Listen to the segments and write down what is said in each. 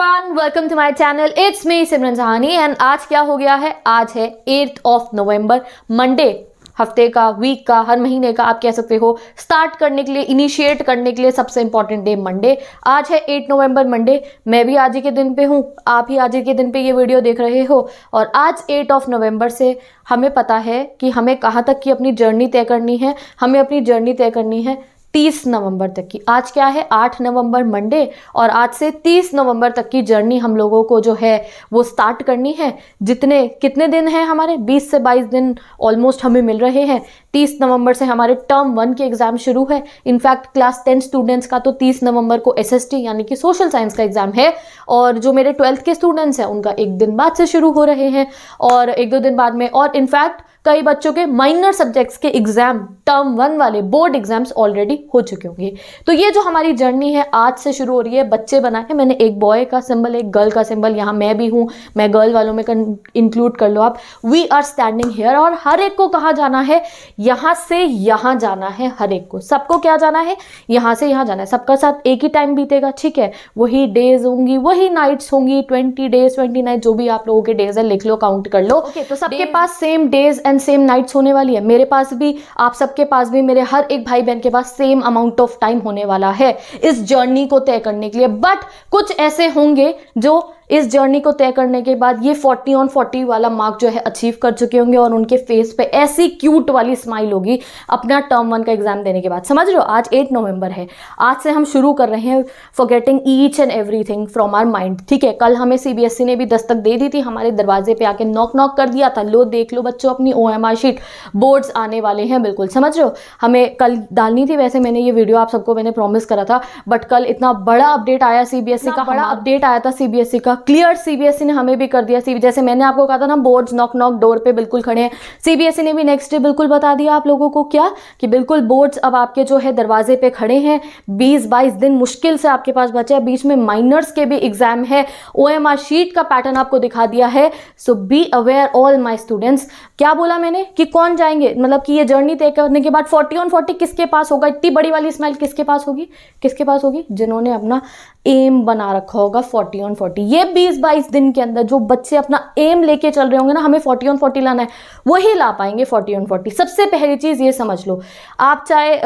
Everyone, welcome to my channel. It's me Simran Sahani and आज क्या हो गया है? आज है 8th ऑफ नवंबर, मंडे। हफ्ते का, वीक का, हर महीने का आप कह सकते हो स्टार्ट करने के लिए, इनिशिएट करने के लिए सबसे इंपॉर्टेंट डे मंडे। आज है 8 नवंबर, मंडे। मैं भी आज ही के दिन पे हूँ, आप ही आज ही के दिन पे ये वीडियो देख रहे हो। और आज 8 ऑफ नवंबर से हमें पता है कि हमें कहाँ तक की अपनी जर्नी तय करनी है। हमें अपनी जर्नी तय करनी है 30 नवंबर तक की। आज क्या है? 8 नवंबर, मंडे। और आज से 30 नवंबर तक की जर्नी हम लोगों को जो है वो स्टार्ट करनी है। कितने दिन हैं हमारे? 20 से 22 दिन ऑलमोस्ट हमें मिल रहे हैं। 30 नवंबर से हमारे टर्म 1 के एग्जाम शुरू है। इनफैक्ट क्लास 10 स्टूडेंट्स का तो 30 नवंबर को SST यानी कि सोशल साइंस का एग्जाम है। और जो मेरे 12th के स्टूडेंट्स हैं उनका एक दिन बाद से शुरू हो रहे हैं और एक दो दिन बाद में। और इनफैक्ट कई बच्चों के माइनर सब्जेक्ट्स के एग्जाम, टर्म 1 वाले बोर्ड एग्जाम्स ऑलरेडी हो चुके होंगे। तो ये जो हमारी जर्नी है आज से शुरू हो रही है। बच्चे बनाए हैं मैंने, एक बॉय का सिंबल, एक गर्ल का सिंबल। यहाँ मैं भी हूँ, मैं गर्ल वालों में इंक्लूड कर लो आप। We are standing here. और हर एक को कहाँ जाना है? यहाँ से यहाँ जाना है। हर एक को, सबको क्या जाना है? यहाँ से यहाँ जाना है। सबका साथ एक ही टाइम बीतेगा, ठीक है? वही डेज होंगी, वही नाइट्स होंगी। 20 डेज 20 नाइट, जो भी आप लोगों के डेज है लिख लो, काउंट कर लो। ओके, तो सबके पास same days and same nights होने वाली है। मेरे पास भी, आप सबके पास भी, मेरे हर एक भाई बहन के पास सेम अमाउंट ऑफ टाइम होने वाला है इस जर्नी को तय करने के लिए। बट कुछ ऐसे होंगे जो इस जर्नी को तय करने के बाद ये 40 on 40 वाला मार्क जो है अचीव कर चुके होंगे और उनके फेस पे ऐसी क्यूट वाली स्माइल होगी अपना टर्म 1 का एग्जाम देने के बाद। समझ रहे हो? आज 8 नवंबर है। आज से हम शुरू कर रहे हैं forgetting each and everything from our mind, ठीक है? कल हमें CBSE ने भी दस्तक दे दी थी, हमारे दरवाजे पे आके नॉक नॉक कर दिया था। लो देख लो बच्चों अपनी OMR शीट, बोर्ड्स आने वाले हैं। बिल्कुल समझ रहे हो? हमें कल डालनी थी, वैसे मैंने ये वीडियो आप सबको मैंने प्रॉमिस करा था, बट कल इतना बड़ा अपडेट आया CBSE का, बड़ा अपडेट आया था CBSE का, क्लियर CBSE ने हमें भी कर दिया। जैसे मैंने आपको कहा था ना, बोर्ड्स नॉक नॉक डोर पे बिल्कुल खड़े हैं। CBSE ने भी नेक्स्ट डे बिल्कुल बता दिया आप लोगों को, क्या कि बिल्कुल बोर्ड्स अब आपके जो है दरवाजे पे खड़े हैं। 20-22 दिन मुश्किल से आपके पास बचे हैं, बीच में माइनर्स के भी एग्जाम है। OMR शीट का पैटर्न आपको दिखा दिया है। So be aware all my students. क्या बोला मैंने कि कौन जाएंगे, मतलब कि ये जर्नी तय करने के बाद 40 on 40 किसके पास होगा? इतनी बड़ी वाली स्माइल किसके पास होगी? किसके पास होगी? जिन्होंने अपना एम बना रखा होगा 40 on 40। ये 20-22 दिन के अंदर जो बच्चे अपना एम लेके चल रहे होंगे ना, हमें 40 on 40 लाना है, वही ला पाएंगे 40 on 40। सबसे पहली चीज ये समझ लो, आप चाहे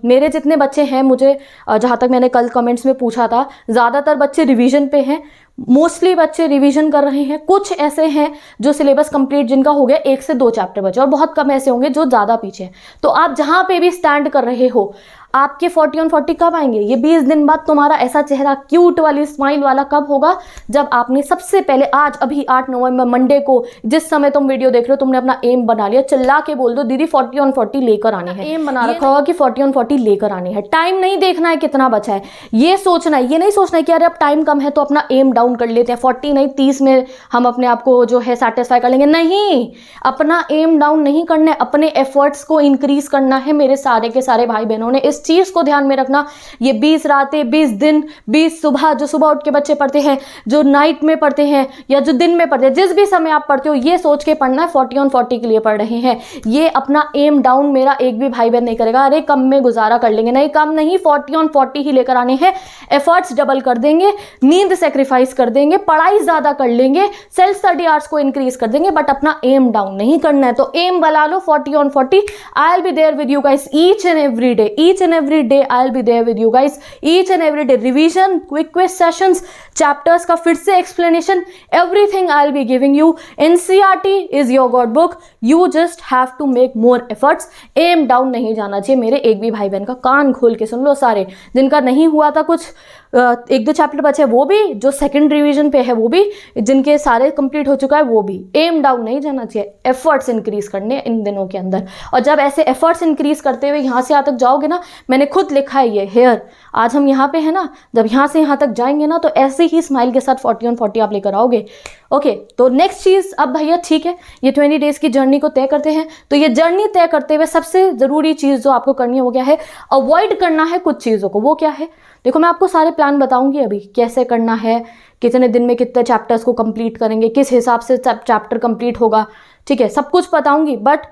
मेरे जितने बच्चे हैं, मुझे जहां तक मैंने कल कमेंट्स में पूछा था, ज्यादातर बच्चे रिवीजन पे हैं। मोस्टली बच्चे रिवीजन कर रहे हैं। कुछ ऐसे हैं जो सिलेबस कंप्लीट, जिनका हो गया 1 से 2 चैप्टर बचे, और बहुत कम ऐसे होंगे जो ज्यादा पीछे हैं। तो आप जहां पे भी स्टैंड कर रहे हो, आपके 40 on 40 कब आएंगे? ये 20 दिन बाद तुम्हारा ऐसा चेहरा क्यूट वाली स्माइल वाला कब होगा? जब आपने सबसे पहले, आज अभी 8 नवंबर मंडे को, जिस समय तुम वीडियो देख रहे हो, तुमने अपना एम बना लिया। चिल्ला के बोल दो, दीदी 40 on 40 लेकर आनी है। एम बना रखा होगा कि 40 on 40 लेकर आनी है। टाइम नहीं देखना है कितना बचा है, ये सोचना है। ये नहीं सोचना है कि अरे अब टाइम कम है तो अपना एम डाउन कर लेते हैं, 40 नहीं 30 में हम अपने आप को जो है सेटिस्फाई कर लेंगे। नहीं, अपना एम डाउन नहीं करना है, अपने एफर्ट्स को इंक्रीज करना है। मेरे सारे के सारे भाई बहनों ने इस चीज को ध्यान में रखना। ये 20 रातें, 20 दिन, 20 सुबह, जो सुबह उठ के बच्चे पढ़ते हैं, जो नाइट में पढ़ते हैं या जो दिन में पढ़ते हैं, जिस भी समय आप पढ़ते हो, ये सोच के पढ़ना है 40 on 40 के लिए पढ़ रहे हैं। ये अपना एम डाउन मेरा एक भी भाई बहन नहीं करेगा, अरे कम में गुजारा कर लेंगे। नहीं, कम नहीं, 40 on 40 ही लेकर आने हैं। एफर्ट्स डबल कर देंगे, नींद सेक्रीफाइस कर देंगे, पढ़ाई ज्यादा कर लेंगे, सेल्फ स्टडी आवर्स को इंक्रीज कर देंगे, बट अपना एम डाउन नहीं करना है। तो एम बना लो 40 on 40। I will be there with you guys each and every day. Each and every day I'll be there with you guys, each and every day। Revision, quick quiz sessions, chapters का फिर से explanation, everything I'll be giving you। NCERT is your god book, you just have to make more efforts। Aim down नहीं जाना चाहिए मेरे एक भी भाई बहन का। कान खोल के सुन लो सारे, जिनका नहीं हुआ था कुछ, 1-2 चैप्टर बचे वो भी, जो सेकंड रिवीजन पे है वो भी, जिनके सारे कंप्लीट हो चुका है वो भी। एम डाउन नहीं जाना चाहिए, एफर्ट्स इंक्रीज करने इन दिनों के अंदर। और जब ऐसे एफर्ट्स इंक्रीज करते हुए यहाँ से यहाँ तक जाओगे ना, मैंने खुद लिखा है ये हेयर, आज हम यहाँ पे है ना, जब यहाँ से यहाँ तक जाएंगे ना, तो ऐसे ही स्माइल के साथ 40 on 40 आप लेकर आओगे। ओके, तो नेक्स्ट चीज, अब भैया ठीक है, ये 20 डेज की जर्नी को तय करते हैं। तो ये जर्नी तय करते हुए सबसे जरूरी चीज जो आपको करनी है वो क्या है? अवॉइड करना है कुछ चीजों को। वो क्या है? देखो, मैं आपको सारे प्लान बताऊंगी अभी, कैसे करना है, कितने दिन में कितने चैप्टर्स को कंप्लीट करेंगे, किस हिसाब से चैप्टर कंप्लीट होगा, ठीक है, सब कुछ बताऊंगी। बट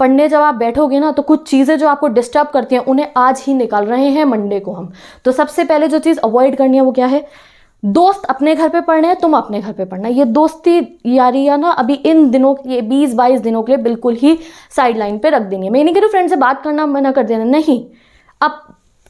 पढ़ने जब आप बैठोगे ना, तो कुछ चीज़ें जो आपको डिस्टर्ब करती हैं, उन्हें आज ही निकाल रहे हैं मंडे को हम। तो सबसे पहले जो चीज़ अवॉइड करनी है वो क्या है? दोस्त अपने घर पे पढ़ने हैं, तुम अपने घर पे पढ़ना। ये दोस्ती यारियां ना अभी इन दिनों के 20-22 दिनों के लिए बिल्कुल ही साइड लाइन पे रख देनी है। मैं नहीं कह रही फ्रेंड से बात करना मना कर देना, नहीं। अब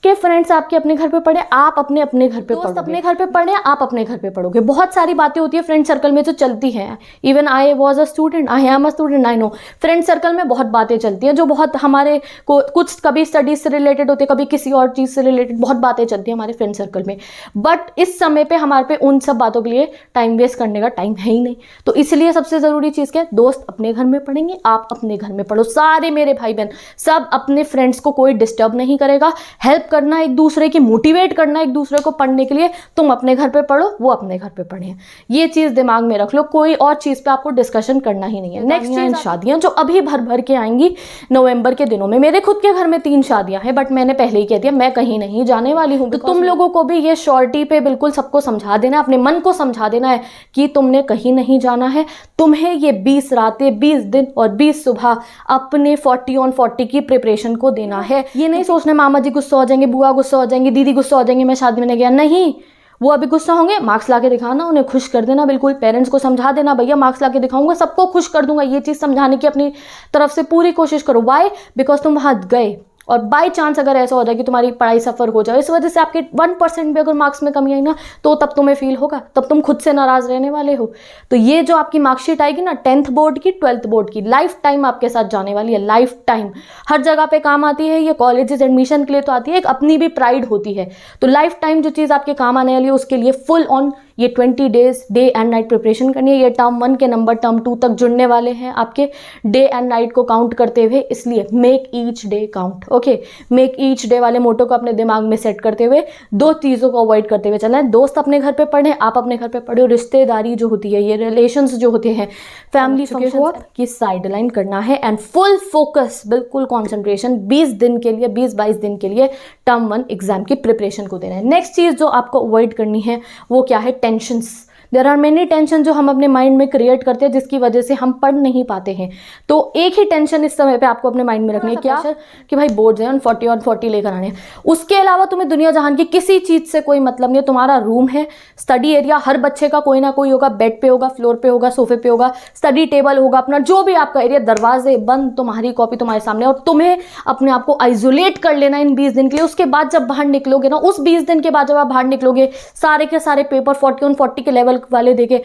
के फ्रेंड्स आपके अपने घर पे पढ़े, आप अपने अपने घर पे पढ़ोगे, अपने घर पे पढ़े, आप अपने घर पे पढ़ोगे। बहुत सारी बातें होती है फ्रेंड सर्कल में जो चलती हैं। Even I was a student, I am a student, I know. Friend circle में बहुत बातें चलती हैं जो बहुत हमारे को कुछ कभी स्टडीज से रिलेटेड होती है, कभी किसी और चीज़ से रिलेटेड बहुत बातें चलती हैं हमारे फ्रेंड सर्कल में। बट इस समय पे हमारे पे उन सब बातों के लिए टाइम वेस्ट करने का टाइम है ही नहीं। तो इसलिए सबसे ज़रूरी चीज़ क्या है, दोस्त अपने घर में पढ़ेंगे, आप अपने घर में पढ़ो। सारे मेरे भाई बहन सब अपने फ्रेंड्स को कोई डिस्टर्ब नहीं करेगा। हेल्प करना एक दूसरे की, मोटिवेट करना एक दूसरे को पढ़ने के लिए, तुम अपने घर पे पढ़ो, वो अपने घर पे पढ़े। ये चीज दिमाग में रख लो, कोई और चीज पे आपको डिस्कशन करना ही नहीं है। नेक्स्ट चीज, शादियां जो अभी भर भर के आएंगी नवंबर के दिनों में। मेरे खुद के घर में 3 शादियां हैं, बट मैंने पहले ही कह दिया मैं कहीं नहीं जाने वाली हूँ। तो तुम लोगों को भी ये श्योरिटी पे बिल्कुल सबको समझा देना, अपने मन को समझा देना है कि तुमने कहीं नहीं जाना है। तुम्हें ये 20 रातें, 20 दिन और 20 सुबह अपने 40 on 40 की प्रिपरेशन को देना है। ये नहीं सोचना मामा जी गुस्सा हो जाएंगे, बुआ गुस्सा हो जाएंगी, दीदी गुस्सा हो जाएंगे, मैं शादी में नहीं गया। नहीं, वो अभी गुस्सा होंगे, मार्क्स लाके दिखाना, उन्हें खुश कर देना। बिल्कुल पेरेंट्स को समझा देना, भैया मार्क्स लाके दिखाऊंगा, सबको खुश कर दूंगा। ये चीज़ समझाने की अपनी तरफ से पूरी कोशिश करो। वाई? बिकॉज तुम वहाँ गए और बाय चांस अगर ऐसा हो जाए कि तुम्हारी पढ़ाई सफ़र हो जाए, इस वजह से आपके 1% भी अगर मार्क्स में कमी आई ना, तो तब तुम्हें फील होगा, तब तुम खुद से नाराज़ रहने वाले हो। तो ये जो आपकी मार्कशीट आएगी ना 10th बोर्ड की, 12th बोर्ड की, लाइफ टाइम आपके साथ जाने वाली है। लाइफ टाइम हर जगह पे काम आती है। ये कॉलेजेस एडमिशन के लिए तो आती है, एक अपनी भी प्राइड होती है। तो लाइफ टाइम जो चीज़ आपके काम आने वाली है, उसके लिए फुल ऑन ये 20 days day and night preparation करनी है। ये टर्म 1 के नंबर टर्म 2 तक जुड़ने वाले हैं आपके डे एंड नाइट को काउंट करते हुए। इसलिए make each day count. Okay, make each day वाले मोटो को अपने दिमाग में सेट करते हुए 2 चीज़ों को अवॉइड करते हुए चलना है। दोस्त अपने घर पे पढ़े, आप अपने घर पे पढ़ो। रिश्तेदारी जो होती है, ये रिलेशंस जो होते हैं, फैमिली फंक्शन की साइड लाइन करना है एंड फुल फोकस, बिल्कुल कॉन्सेंट्रेशन 20 दिन के लिए, 20-22 दिन के लिए टर्म 1 एग्जाम की प्रिपरेशन को देना है। नेक्स्ट चीज़ जो आपको अवॉइड करनी है वो क्या है? Tensions. There are many tension जो हम अपने माइंड में क्रिएट करते हैं, जिसकी वजह से हम पढ़ नहीं पाते हैं। तो एक ही टेंशन इस समय पे आपको अपने माइंड में रखनी है, क्या? कि भाई बोर्ड्स हैं, 40 on 40 लेकर आने हैं। उसके अलावा तुम्हें दुनिया जहान की किसी चीज़ से कोई मतलब नहीं है। तुम्हारा रूम है, स्टडी एरिया हर बच्चे का कोई ना कोई होगा, बेड पे होगा, फ्लोर पे होगा, सोफे पे होगा, स्टडी टेबल होगा, अपना जो भी आपका एरिया, दरवाजे बंद, तुम्हारी कॉपी तुम्हारे सामने, और तुम्हें अपने आप को आइसोलेट कर लेना इन 20 दिन के लिए। उसके बाद जब बाहर निकलोगे ना, उस 20 दिन के बाद जब आप बाहर निकलोगे, सारे के सारे पेपर 40 on 40 के लेवल वाले देके,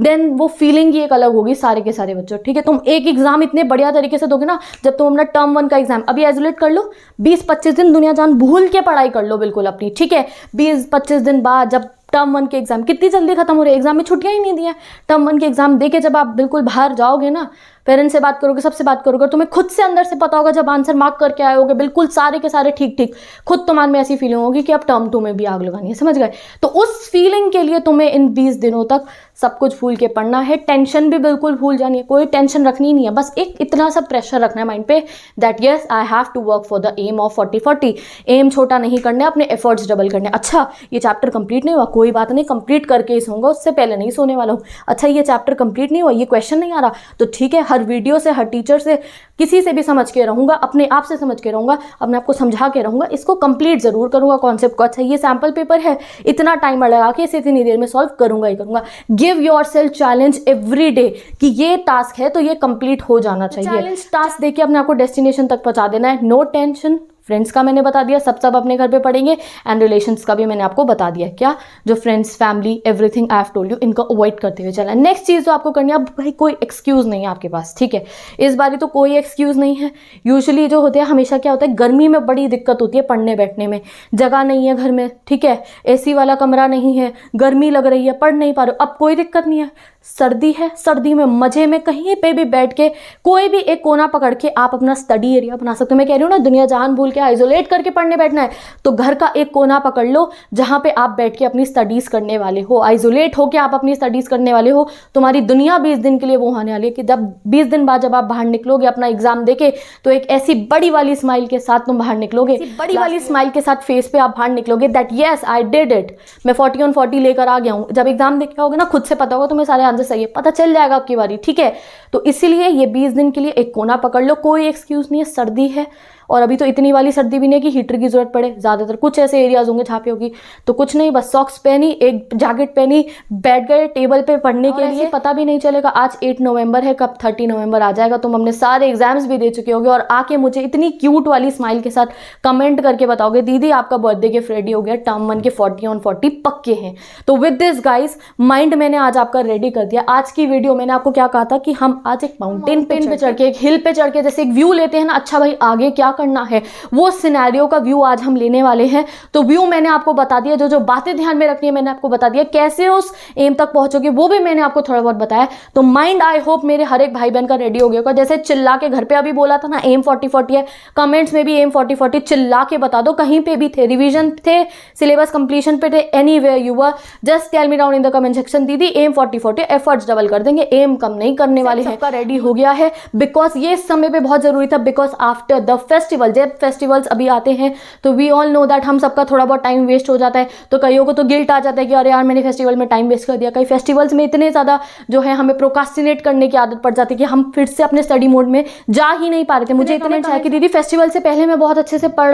देन वो फीलिंग ही एक अलग होगी सारे के सारे बच्चों। ठीक है, तुम एक एग्जाम इतने बढ़िया तरीके से दोगे ना, जब तुम अपना टर्म 1 का एग्जाम अभी आइसोलेट कर लो, 20-25 दिन दुनिया जान भूल के पढ़ाई कर लो बिल्कुल अपनी। ठीक है, 20-25 दिन बाद जब टर्म 1 के एग्जाम कितनी जल्दी खत्म हो रहे हैं, एग्जाम में छुट्टियां ही नहीं दी हैं। टर्म 1 के एग्जाम देके जब आप बिल्कुल बाहर जाओगे ना, पेरेंट्स से बात करोगे, सबसे बात करोगे, तुम्हें खुद से अंदर से पता होगा, जब आंसर मार्क करके आए होगे बिल्कुल सारे के सारे ठीक ठीक, खुद तुम्हारे में ऐसी फीलिंग होगी कि अब टर्म 2 में भी आग लगानी है। समझ गए? तो उस फीलिंग के लिए तुम्हें इन 20 दिनों तक सब कुछ भूल के पढ़ना है। टेंशन भी बिल्कुल भूल जानी है, कोई टेंशन रखनी नहीं है। बस एक इतना सा प्रेशर रखना है माइंड पे that yes I have to work for the aim of 40-40। Aim छोटा नहीं करना है, अपने एफर्ट्स डबल करने। अच्छा, ये चैप्टर कंप्लीट नहीं हुआ, कोई बात नहीं, कंप्लीट करके ही सोऊंगा, उससे पहले नहीं सोने वाला हूँ। अच्छा, ये चैप्टर कंप्लीट नहीं हुआ, ये क्वेश्चन नहीं आ रहा, तो ठीक है, हर वीडियो से, हर टीचर से, किसी से भी समझ के रहूंगा, अपने आप से समझ के रहूंगा, अपने आप को समझा के रहूंगा, इसको कंप्लीट जरूर करूंगा कॉन्सेप्ट को। अच्छा, ये सैम्पल पेपर है, इतना टाइम लगा के इसे इतनी देर में सॉल्व करूंगा ही करूंगा। Give yourself challenge every day कि ये टास्क है तो ये कंप्लीट हो जाना चाहिए। चैलेंज टास्क देके अपने आप को डेस्टिनेशन तक पहुंचा देना है। No tension. फ्रेंड्स का मैंने बता दिया, सब अपने घर पे पढ़ेंगे, एंड रिलेशंस का भी मैंने आपको बता दिया। क्या? जो friends, family, everything I have told you, इनको अवॉइड करते हुए चलना है। नेक्स्ट चीज़ जो आपको करनी है, अब भाई कोई एक्सक्यूज़ नहीं है आपके पास। ठीक है, इस बारी तो कोई एक्सक्यूज़ नहीं है। यूजुअली जो होते हैं, हमेशा क्या होता है, गर्मी में बड़ी दिक्कत होती है पढ़ने बैठने में, जगह नहीं है घर में, ठीक है, एसी वाला कमरा नहीं है, गर्मी लग रही है, पढ़ नहीं पा रहे हो। अब कोई दिक्कत नहीं है, सर्दी है, सर्दी में मजे में कहीं पे भी बैठ के, कोई भी एक कोना पकड़ के आप अपना स्टडी एरिया बना सकते हो। मैं कह रही हूँ ना, दुनिया जहान भूल के आइसोलेट करके पढ़ने बैठना है, तो घर का एक कोना पकड़ लो जहां पे आप बैठ के अपनी स्टडीज करने वाले हो, आइसोलेट होके आप अपनी स्टडीज करने वाले हो। तुम्हारी दुनिया 20 दिन के लिए वो होने वाली है कि जब 20 दिन बाद जब आप बाहर निकलोगे अपना एग्जाम देके, तो एक ऐसी बड़ी वाली स्माइल के साथ तुम बाहर निकलोगे, बड़ी वाली स्माइल के साथ फेस पे आप बाहर निकलोगे that yes I did it, मैं 40 on 40 लेकर आ गया हूँ। जब एग्जाम देख के आओगे ना, खुद से पता होगा तुम्हें, सारे आंसर सही है, पता चल जाएगा आपकी बारी। ठीक है, तो इसीलिए ये 20 दिन के लिए एक कोना पकड़ लो, कोई एक्सक्यूज नहीं है। सर्दी है, और अभी तो इतनी वाली सर्दी भी नहीं कि हीटर की जरूरत पड़े, ज़्यादातर कुछ ऐसे एरियाज होंगे जहाँ पे होगी, तो कुछ नहीं, बस सॉक्स पहनी, एक जैकेट पहनी, बैठ गए टेबल पे पढ़ने के लिए। पता भी नहीं चलेगा आज 8 नवंबर है, कब 30 नवंबर आ जाएगा तुम अपने सारे एग्जाम्स भी दे चुके होगे और आके मुझे इतनी क्यूट वाली स्माइल के साथ कमेंट करके बताओगे दीदी आपका बर्थडे गिफ्ट रेडी हो गया, टर्म 1 के 40 ऑन 40 पक्के हैं। तो विद दिस गाइस माइंड मैंने आज आपका रेडी कर दिया। आज की वीडियो मैंने आपको क्या कहा था कि हम आज एक माउंटेन पे चढ़ के, एक हिल पे चढ़ के जैसे एक व्यू लेते हैं ना, अच्छा भाई आगे क्या करना है, वो सिनेरियो का व्यू आज हम लेने वाले हैं। तो व्यू मैंने आपको बता दिया, जो जो बातें ध्यान में रखनी है मैंने आपको बता दिया, कैसे उस एम तक पहुंचोगे वो भी मैंने आपको थोड़ा बहुत बताया। तो माइंड आई होप मेरे हर एक भाई बहन का रेडी हो गया होगा। जैसे चिल्ला के घर पे अभी बोला था ना एम 40-40 है, कमेंट्स में भी एम 40-40 चिल्ला के बता दो, कहीं पे भी थे, रिवीजन थे, सिलेबस कंप्लीशन पे थे, anywhere you were, just tell me down in the comment section दीदी एम 40-40, एफर्ट्स डबल कर देंगे, एम कम नहीं करने वाले हैं। सबका रेडी हो गया है बिकॉज ये इस समय पे बहुत जरूरी था, बिकॉज आफ्टर द फेस्टिवल, जब फेस्टिवल्स अभी आते हैं तो वी ऑल नो दैट हम सबका थोड़ा बहुत टाइम वेस्ट हो जाता है। तो कईयों को तो गिल्ट आ जाता है कि अरे यार मैंने फेस्टिवल में टाइम वेस्ट कर दिया। कई फेस्टिवल्स में इतने ज़्यादा जो है हमें प्रोकास्टिनेट करने की आदत पड़ जाती है कि हम फिर से अपने स्टडी मोड में जा ही नहीं पा रहे थे। मुझे इतने अच्छा है कि दीदी फेस्टिवल से पहले मैं बहुत अच्छे से पढ़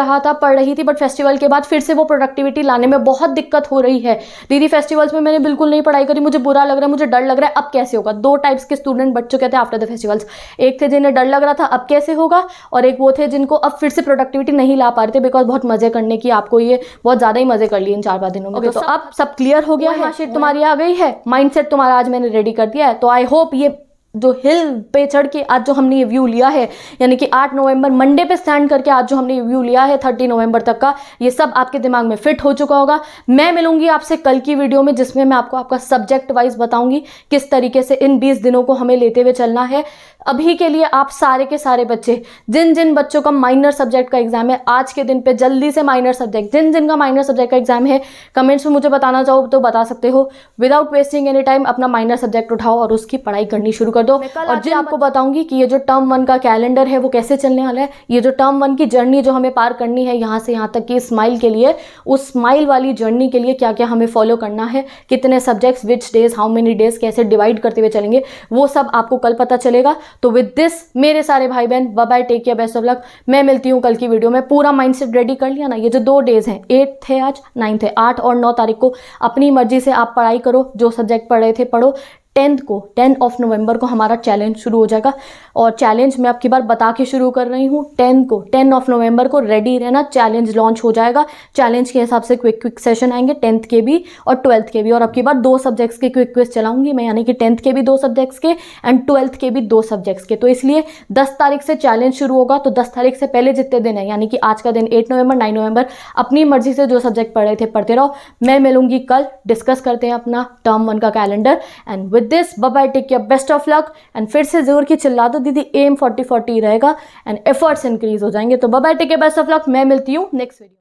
रही थी, बट फेस्टिवल के बाद फिर से वो प्रोडक्टिविटी लाने में बहुत दिक्कत हो रही है। दीदी फेस्टिवल्स में मैंने बिल्कुल नहीं पढ़ाई करी, मुझे बुरा लग रहा है, मुझे डर लग रहा है, अब कैसे होगा। दो टाइप्स के स्टूडेंट बच्चों कहते हैं आफ्टर द फेस्टिवल्स, एक थे जिन्हें डर लग रहा था अब कैसे होगा, और एक वो थे जिनको अब फिर से प्रोडक्टिविटी नहीं ला पा रहे थे बिकॉज बहुत मजे करने की आपको ये बहुत ज़्यादा ही मजे कर लिए इन 4-5 दिनों में। तो अब सब क्लियर हो गया है, शीट तुम्हारी आ गई है, माइंडसेट तुम्हारा आज मैंने रेडी कर दिया है। तो आई होप ये जो हिल पे चढ़ के आज जो हमने ये व्यू लिया है, यानी कि 8 नवंबर मंडे पे स्टैंड करके आज जो हमने ये व्यू लिया है 30 नवंबर तक का, ये सब आपके दिमाग में फिट हो चुका होगा। मैं मिलूंगी आपसे कल की वीडियो में जिसमें मैं आपको आपका सब्जेक्ट वाइज बताऊंगी किस तरीके से इन 20 दिनों को हमें लेते हुए चलना है। अभी के लिए आप सारे के सारे बच्चे, जिन जिन बच्चों का माइनर सब्जेक्ट का एग्जाम है आज के दिन पे, जल्दी से माइनर सब्जेक्ट, जिन जिन का माइनर सब्जेक्ट का एग्जाम है कमेंट्स में मुझे बताना चाहो तो बता सकते हो। विदाउट वेस्टिंग एनी टाइम अपना माइनर सब्जेक्ट उठाओ और उसकी पढ़ाई करनी शुरू कर दो। और जिन आपको बताऊंगी कि ये जो टर्म 1 का कैलेंडर है वो कैसे चलने वाला है, ये जो टर्म 1 की जर्नी जो हमें पार करनी है यहाँ से यहाँ तक की स्माइल के लिए, उस स्माइल वाली जर्नी के लिए क्या क्या हमें फॉलो करना है, कितने subjects, which days, how many days, कैसे डिवाइड करते हुए चलेंगे, वो सब आपको कल पता चलेगा। तो विद दिस मेरे सारे भाई बहन bye bye, take care, best of luck. मैं मिलती हूँ कल की वीडियो में। पूरा माइंडसेट रेडी कर लिया ना, ये जो 2 डेज हैं, 8 है आज, 9 है, 8 और 9 तारीख को अपनी मर्जी से आप पढ़ाई करो, जो सब्जेक्ट पढ़ रहे थे पढ़ो। 10 ऑफ नवंबर को हमारा चैलेंज शुरू हो जाएगा और चैलेंज मैं आपकी बार बता के शुरू कर रही हूँ। 10 ऑफ नवंबर को रेडी रहना, चैलेंज लॉन्च हो जाएगा। चैलेंज के हिसाब से क्विक सेशन आएंगे 10th के भी और 12th के भी, और अब की बार 2 सब्जेक्ट्स के क्विक क्विज चलाऊंगी मैं, यानी कि 10th के भी 2 सब्जेक्ट्स के एंड 12th के भी 2 सब्जेक्ट्स के। तो इसलिए 10 तारीख से चैलेंज शुरू होगा, तो 10 तारीख से पहले जितने दिन है, यानी कि आज का दिन 8 नवंबर 9 नवंबर, अपनी मर्जी से जो सब्जेक्ट पढ़ रहे थे पढ़ते रहो। मैं मिलूंगी कल, डिस्कस करते हैं अपना टर्म 1 का calendar. And with this bye bye, take care, best of luck. And फिर से जरूर की चिल्ला दो दीदी एम 40-40 रहेगा एंड एफर्ट्स इंक्रीज हो जाएंगे। तो bye bye, take care, best of luck. मैं मिलती हूँ नेक्स्ट वीडियो।